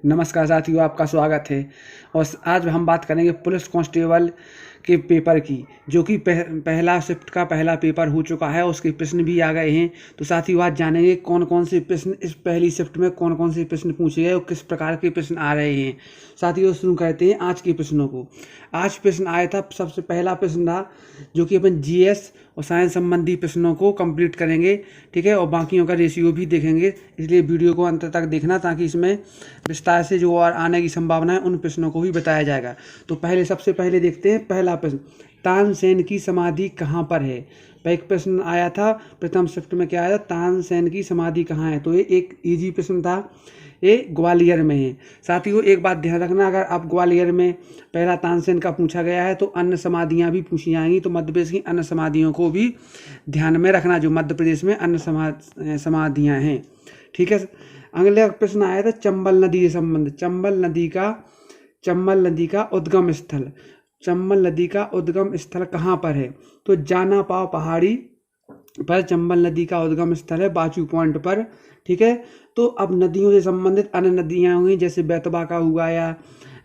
नमस्कार साथियों, आपका स्वागत है। और आज हम बात करेंगे पुलिस कांस्टेबल के पेपर की, जो कि पहला शिफ्ट का पहला पेपर हो चुका है। उसके प्रश्न भी आ गए हैं। तो साथियों आज जानेंगे कौन कौन से प्रश्न इस पहली शिफ्ट में कौन कौन से प्रश्न पूछे गए और किस प्रकार के प्रश्न आ रहे हैं। साथियों शुरू करते हैं आज के प्रश्नों को। आज प्रश्न आया था, सबसे पहला प्रश्न था जो कि अपन जीएस और साइंस संबंधी प्रश्नों को कंप्लीट करेंगे, ठीक है। और बाकियों का रेशियो भी देखेंगे, इसलिए वीडियो को अंत तक देखना, ताकि इसमें विस्तार से जो और आने की संभावना है उन प्रश्नों को भी बताया जाएगा। तो सबसे पहले देखते हैं पहला प्रश्न, तानसेन की समाधि कहाँ पर है। एक प्रश्न आया था प्रथम शिफ्ट में, क्या आया था, तानसेन की समाधि कहाँ है। तो ये एक इजी प्रश्न था, ये ग्वालियर में है। साथियों एक बात ध्यान रखना, अगर आप ग्वालियर में पहला तानसेन का पूछा गया है तो अन्य समाधियाँ भी पूछी जाएंगी। तो मध्य प्रदेश की अन्य समाधियों को भी ध्यान में रखना, जो मध्य प्रदेश में अन्य समाधियाँ हैं, ठीक है। अगला प्रश्न आया था चंबल नदी से संबंध, चंबल नदी का उद्गम स्थल, चंबल नदी का उद्गम स्थल कहाँ पर है। तो जाना पाव पहाड़ी पर चंबल नदी का उद्गम स्थल है, बाचू पॉइंट पर, ठीक है। तो अब नदियों से संबंधित अन्य नदियाँ हुई, जैसे बेतवा का हुआ या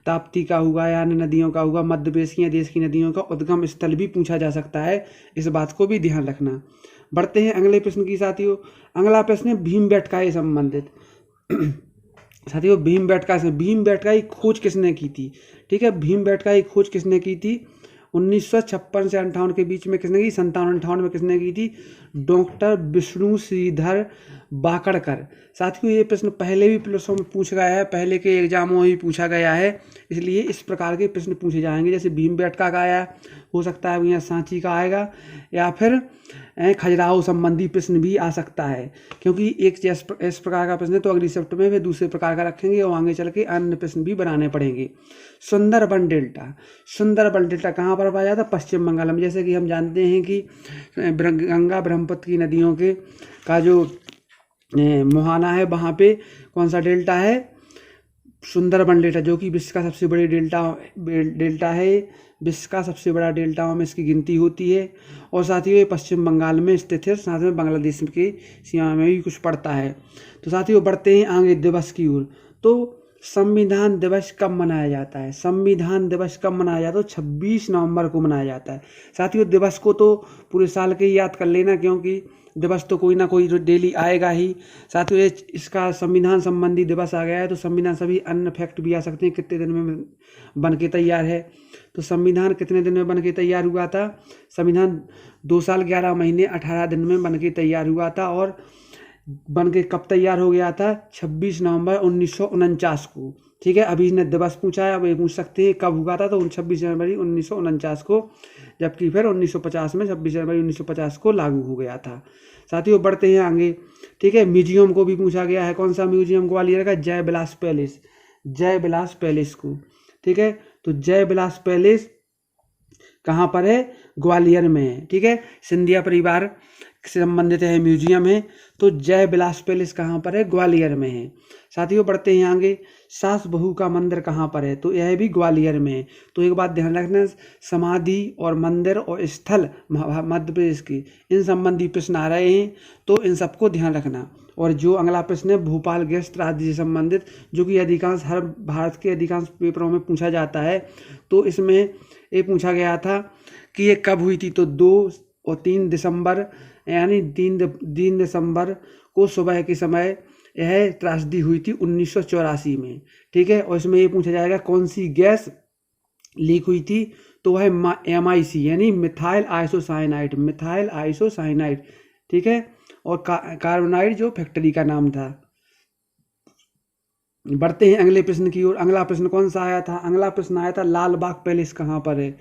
ताप्ती का हुआ या अन्य नदियों का हुआ, मध्य प्रदेश की या देश की नदियों का उद्गम स्थल भी पूछा जा सकता है। इस बात को भी ध्यान रखना। बढ़ते हैं अगले प्रश्न की साथियों। अगला प्रश्न है भीमबेटका से संबंधित। साथियों भीमबेटका की खोज किसने की थी, ठीक है। भीमबेटका की खोज किसने की थी, 1956 से 58 के बीच में किसने की, 57-58 में किसने की थी, डॉक्टर विष्णु श्रीधर बाकड़कर। साथियों ये प्रश्न पहले भी पुलिसों में पूछा गया है, पहले के एग्जामों में भी पूछा गया है, इसलिए इस प्रकार के प्रश्न पूछे जाएंगे। जैसे भीमबेटका का आया, हो सकता है यहाँ सांची का आएगा, या फिर खजुराहो संबंधी प्रश्न भी आ सकता है, क्योंकि एक इस प्रकार का प्रश्न है तो अगली शिफ्ट में फिर दूसरे प्रकार का रखेंगे और आगे चल के अन्य प्रश्न भी बनाने पड़ेंगे। सुंदरबन डेल्टा कहाँ पर पाया जाता है, पश्चिम बंगाल में। जैसे कि हम जानते हैं कि गंगा ब्रह्मपुत्र की नदियों के का जो मुहाना है, वहाँ पे कौन सा डेल्टा है, सुंदरबन डेल्टा, जो कि विश्व का सबसे बड़ी डेल्टा है। विश्व का सबसे बड़ा डेल्टाओं में इसकी गिनती होती है। और साथियों ये पश्चिम बंगाल में स्थित है, साथ में बांग्लादेश की सीमा में भी कुछ पड़ता है। तो साथियों बढ़ते हैं आगे दिवस की ओर। तो संविधान दिवस कब मनाया जाता है, संविधान दिवस कब मनाया जाता है, 26 नवंबर को मनाया जाता है। साथियों दिवस को तो पूरे साल के ही याद कर लेना, क्योंकि दिवस तो कोई ना कोई डेली आएगा ही। साथियों इसका संविधान संबंधी दिवस आ गया है, तो संविधान सभी अन्य फैक्ट भी आ सकते हैं, कितने दिन में बन के तैयार है। तो संविधान कितने दिन में बन के तैयार हुआ था, संविधान 2 साल 11 महीने 18 दिन में बन के तैयार हुआ था। और बन के कब तैयार हो गया था, 26 नवंबर 1949 को, ठीक है। अभी इसने दिवस पूछा है, अब ये पूछ सकते हैं कब हुआ था, तो 26 जनवरी 1949 को, जबकि फिर 1950 में 26 जनवरी 1950 को लागू हो गया था। साथियों बढ़ते हैं आगे, ठीक है। म्यूजियम को भी पूछा गया है, कौन सा म्यूजियम, ग्वालियर का जय विलास पैलेस को, ठीक है। तो जय विलास पैलेस कहाँ पर है, ग्वालियर में है, ठीक है। सिंधिया परिवार से संबंधित है म्यूजियम है, तो जय विलास पैलेस कहाँ पर है, ग्वालियर में है। साथियों बढ़ते हैं आगे, सास बहू का मंदिर कहाँ पर है, तो यह भी ग्वालियर में है। तो एक बात ध्यान रखना, समाधि और मंदिर और स्थल मध्य प्रदेश की, इन संबंधी प्रश्न आ रहे हैं, तो इन सबको ध्यान रखना। और जो अगला प्रश्न है भोपाल गैस त्रासदी से संबंधित, जो कि हर भारत के अधिकांश पेपरों में पूछा जाता है। तो इसमें ये पूछा गया था कि ये कब हुई थी, तो 2 और 3 दिसंबर, यानी 3 दिसंबर को सुबह के समय यह त्रासदी हुई थी 1984 में, ठीक है। और इसमें ये पूछा जाएगा कौन सी गैस लीक हुई थी, तो वह MIC यानी मिथाइल आइसोसाइनाइड, ठीक है। और कार्बोनाइड जो फैक्ट्री का नाम था। बढ़ते हैं अगले प्रश्न की ओर। अगला प्रश्न कौन सा आया था, अगला प्रश्न आया था लाल बाग पैलेस कहाँ पर है,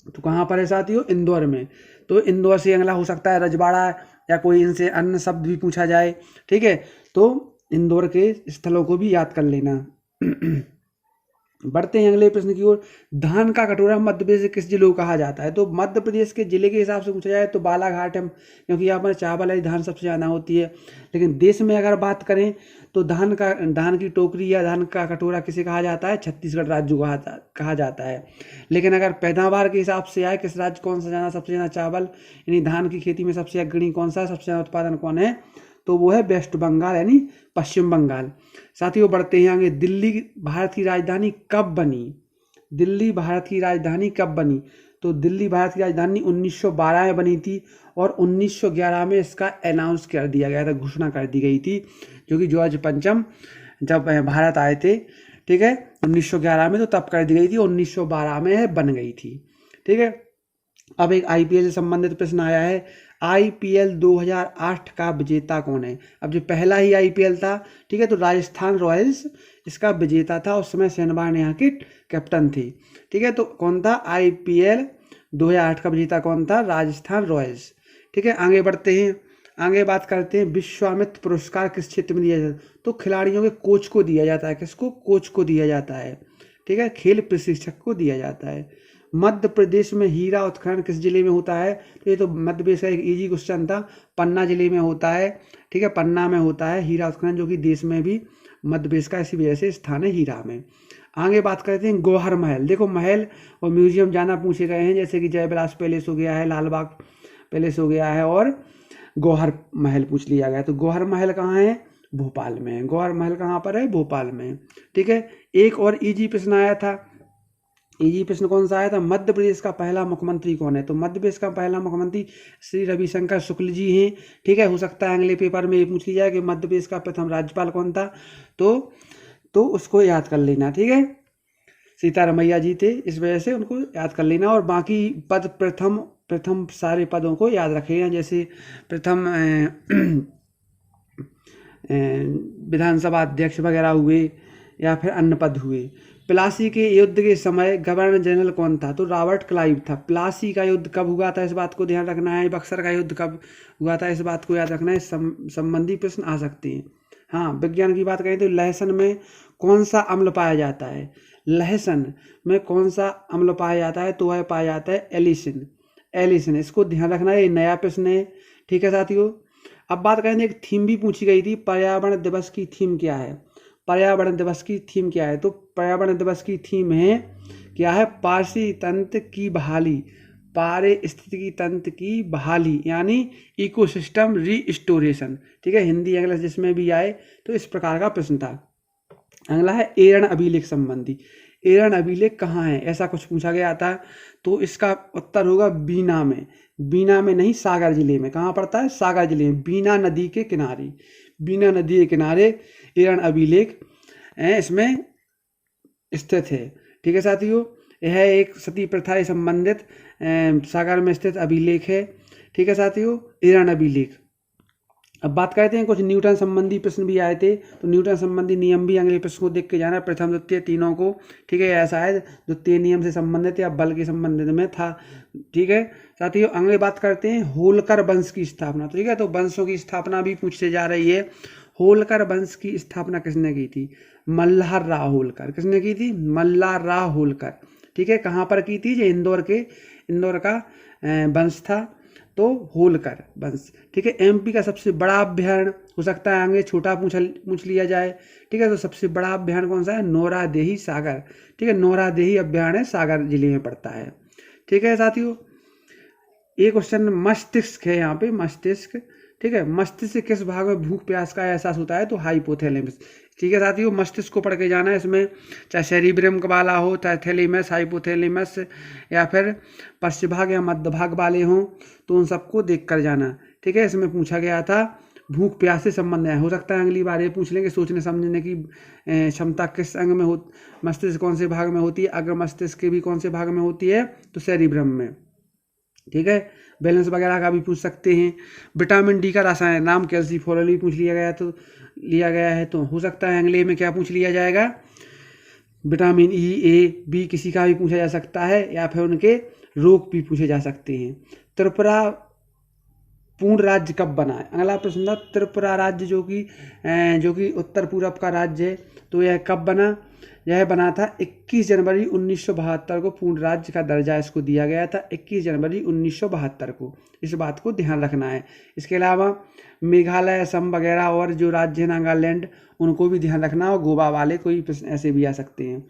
तो कहाँ पर है साथियों, इंदौर में। तो इंदौर से अगला हो सकता है रजवाड़ा, या कोई इनसे अन्य शब्द भी पूछा जाए, ठीक है। तो इंदौर के स्थलों को भी याद कर लेना। बढ़ते हैं अगले प्रश्न की ओर। धान का कटोरा मध्य प्रदेश के किस जिले को कहा जाता है, तो मध्य प्रदेश के जिले के हिसाब से पूछा जाए तो बालाघाट है, क्योंकि यहाँ पर चावल वाली धान सबसे ज़्यादा होती है। लेकिन देश में अगर बात करें तो धान की टोकरी या धान का कटोरा किसे कहा जाता है, छत्तीसगढ़ राज्य को कहा जाता है। लेकिन अगर पैदावार के हिसाब से आए, किस राज्य कौन सा सबसे ज़्यादा चावल यानी धान की खेती में सबसे अग्रणी कौन सा, सबसे ज़्यादा उत्पादन कौन है, तो वो है वेस्ट बंगाल यानी पश्चिम बंगाल। साथियों बढ़ते हैं आगे। दिल्ली भारत की राजधानी कब बनी? दिल्ली भारत की राजधानी कब बनी? तो दिल्ली भारत की राजधानी 1912 में बनी थी और 1911 में इसका अनाउंस कर दिया गया था, घोषणा कर दी गई थी, जो कि जॉर्ज पंचम जब भारत आए थे, ठीक है, 1911 में, तो तब कर दी गई थी, 1912 में बन गई थी, ठीक है। अब एक आईपीएल से संबंधित प्रश्न आया है, आईपीएल 2008 का विजेता कौन है? अब जो पहला ही आईपीएल था, ठीक है, तो राजस्थान रॉयल्स इसका विजेता था, उस समय सहवाग यहाँ की कैप्टन थी, ठीक है। तो कौन था? आईपीएल 2008 का विजेता कौन था? राजस्थान रॉयल्स, ठीक है। आगे बढ़ते हैं, आगे बात करते हैं, विश्वामित्र पुरस्कार किस क्षेत्र में दिया जाता है? तो खिलाड़ियों के कोच को दिया जाता है। किसको? कोच को दिया जाता है, ठीक है, खेल प्रशिक्षक को दिया जाता है। मध्य प्रदेश में हीरा उत्खनन किस जिले में होता है? तो ये तो मध्य प्रदेश का एक इजी क्वेश्चन था, पन्ना जिले में होता है, ठीक है, पन्ना में होता है हीरा उत्खनन, जो कि देश में भी मध्य प्रदेश का इसी वजह से स्थान है हीरा में। आगे बात करते हैं गौहर महल। देखो महल और म्यूजियम जाना पूछे गए हैं, जैसे कि जयविलास पैलेस हो गया है, लालबाग पैलेस हो गया है, और गौहर महल पूछ लिया गया। तो गौहर महल कहाँ है? भोपाल में है। गौहर महल कहाँ पर है? भोपाल में, ठीक है। एक और इजी प्रश्न आया था, इजी प्रश्न कौन सा आया था? मध्य प्रदेश का पहला मुख्यमंत्री कौन है? तो मध्य प्रदेश का पहला मुख्यमंत्री श्री रविशंकर शुक्ल जी हैं, ठीक है। हो सकता है अगले पेपर में ये पूछ लिया जाए कि मध्य प्रदेश का प्रथम राज्यपाल कौन था, तो उसको याद कर लेना, ठीक है। सीतारमैया जी थे, इस वजह से उनको याद कर लेना, और बाकी पद प्रथम सारे पदों को याद रखें, जैसे प्रथम विधानसभा अध्यक्ष वगैरह हुए, या फिर अन्य पद हुए। प्लासी के युद्ध के समय गवर्नर जनरल कौन था? तो रॉबर्ट क्लाइव था। प्लासी का युद्ध कब हुआ था? इस बात को ध्यान रखना है। बक्सर का युद्ध कब हुआ था? इस बात को याद रखना है। संबंधी प्रश्न आ सकते हैं। हाँ, विज्ञान की बात करें तो लहसुन में कौन सा अम्ल पाया जाता है? लहसुन में कौन सा अम्ल पाया जाता है? तो वह पाया जाता है एलिसिन। एलिसिन, इसको ध्यान रखना है, ये नया प्रश्न है, ठीक है साथियों। अब बात करें, एक थीम भी पूछी गई थी, पर्यावरण दिवस की थीम क्या है? पर्यावरण दिवस की थीम क्या है? तो पर्यावरण दिवस की थीम है क्या है? पारिस्थितिकी तंत्र की बहाली, पारिस्थितिकी तंत्र की बहाली, यानी इकोसिस्टम रीस्टोरेशन, ठीक है। हिंदी इंग्लिश जिसमें भी आए तो इस प्रकार का प्रश्न था। अगला है एरन अभिलेख संबंधी। एरन अभिलेख कहाँ है? ऐसा कुछ पूछा गया था, तो इसका उत्तर होगा बीना में। बीना में नहीं, सागर जिले में। कहाँ पड़ता है? सागर जिले में, बीना नदी के किनारे। बीना नदी के किनारे एरन अभिलेख इसमें स्थित है, ठीक है साथियों। यह एक सती प्रथा से संबंधित सागर में स्थित अभिलेख है, ठीक है साथियों, एरन अभिलेख। अब बात करते हैं, कुछ न्यूटन संबंधी प्रश्न भी आए थे, तो न्यूटन संबंधी नियम भी अगले प्रश्न को देख के जाना, प्रथम द्वितीय तीनों को, ठीक है। ऐसा है द्वितीय नियम से संबंधित या बल के संबंधित में था, ठीक है साथियों। अगले बात करते हैं होलकर वंश की स्थापना, ठीक है। तो वंशों की स्थापना भी पूछते जा रही है। होलकर वंश की स्थापना किसने की थी? मल्हार राव होलकर। किसने की थी? मल्हार राव होलकर, ठीक है। कहाँ पर की थी? जो इंदौर का वंश था, तो होलकर वंश, ठीक है। एमपी का सबसे बड़ा अभ्यारण्य, हो सकता है आगे छोटा पूछ लिया जाए, ठीक है। तो सबसे बड़ा अभ्यारण्य कौन सा है? नौरादेही सागर, ठीक है। नौरादेही अभ्यारण्य सागर जिले में पड़ता है, ठीक है साथियों। एक क्वेश्चन मस्तिष्क है यहाँ पे, मस्तिष्क, ठीक है। मस्तिष्क किस भाग में भूख प्यास का एहसास होता है? तो हाइपोथैलेमस, ठीक है साथियों। मस्तिष्क को पढ़ के जाना है, इसमें चाहे सेरिब्रम वाला हो, चाहे थैलेमस, हाइपोथैलेमस, या फिर पश्च भाग या मध्य भाग वाले हों, तो उन सबको देख कर जाना, ठीक है। इसमें पूछा गया था भूख प्यास से संबंध है। हो सकता है अगली बार ये पूछ लेंगे सोचने समझने की क्षमता किस अंग में हो, मस्तिष्क कौन से भाग में होती है, अग्र मस्तिष्क के भी कौन से भाग में होती है? तो सेरिब्रम में, ठीक है। बैलेंस वगैरह का भी पूछ सकते हैं। विटामिन डी का रासायनिक नाम कैल्सिफोरली पूछ लिया गया है, तो हो सकता है अगले में क्या पूछ लिया जाएगा? विटामिन ई, ए, बी किसी का भी पूछा जा सकता है, या फिर उनके रोग भी पूछे जा सकते हैं। त्रिपुरा पूर्ण राज्य कब बना है? अगला प्रश्न था, त्रिपुरा राज्य जो कि उत्तर पूर्व का राज्य है, तो यह कब बना? यह बना था 21 जनवरी 1972 को पूर्ण राज्य का दर्जा इसको दिया गया था, 21 जनवरी 1972 को। इस बात को ध्यान रखना है। इसके अलावा मेघालय, असम वगैरह और जो राज्य है नागालैंड, उनको भी ध्यान रखना, और गोवा वाले कोई प्रश्न ऐसे भी आ सकते हैं।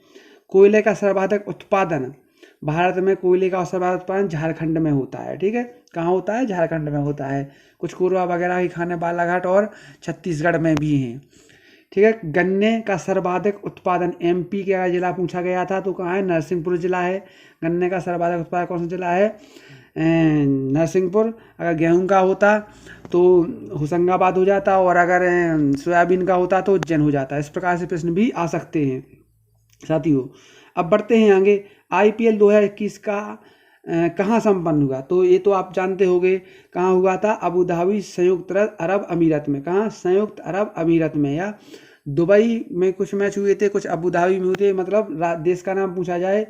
कोयले का सर्वाधिक उत्पादन भारत में कोयले का सर्वाधिक उत्पादन झारखंड में होता है। ठीक है, कहाँ होता है? झारखंड में होता है। कुछ कोरबा वगैरह के खाने बालाघाट और छत्तीसगढ़ में भी हैं। ठीक है, गन्ने का सर्वाधिक उत्पादन एमपी का जिला पूछा गया था, तो कहाँ है? नरसिंहपुर जिला है। गन्ने का सर्वाधिक उत्पादन कौन सा जिला है? नरसिंहपुर। अगर गेहूं का होता तो होशंगाबाद हो जाता, और अगर सोयाबीन का होता तो उज्जैन हो जाता। इस प्रकार से प्रश्न भी आ सकते हैं साथियों। अब बढ़ते हैं आगे। IPL 2021 का कहाँ संपन्न हुआ? तो ये तो आप जानते होंगे, कहाँ हुआ था? अबू धाबी, संयुक्त अरब अमीरत में। कहाँ? संयुक्त अरब अमीरत में, या दुबई में कुछ मैच हुए थे, कुछ अबू धाबी में हुए थे। मतलब देश का नाम पूछा जाए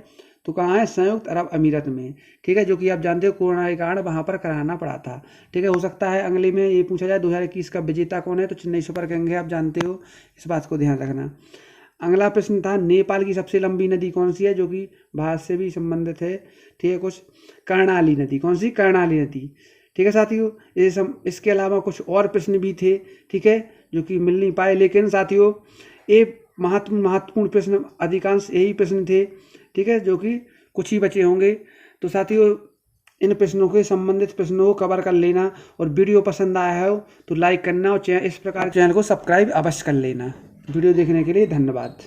तो कहाँ है? संयुक्त अरब अमीरत में। ठीक है, जो कि आप जानते हो कोरोना के कारण वहाँ पर कराना पड़ा था। ठीक है, हो सकता है अगले में ये पूछा जाए 2021 का विजेता कौन है, तो चेन्नई सुपर किंग है, आप जानते हो, इस बात को ध्यान रखना। अगला प्रश्न था, नेपाल की सबसे लंबी नदी कौन सी है? जो कि भारत से भी संबंधित है। ठीक है, कुछ कर्णाली नदी। कौन सी? कर्णाली नदी। ठीक है साथियों, इसके अलावा कुछ और प्रश्न भी थे, ठीक है, जो कि मिल नहीं पाए। लेकिन साथियों, ये महत्वपूर्ण प्रश्न, अधिकांश यही प्रश्न थे, ठीक है, जो कि कुछ ही बचे होंगे। तो साथियों, इन प्रश्नों के संबंधित प्रश्नों को कवर कर लेना, और वीडियो पसंद आया हो तो लाइक करना, और इस प्रकार चैनल को सब्सक्राइब अवश्य कर लेना। वीडियो देखने के लिए धन्यवाद।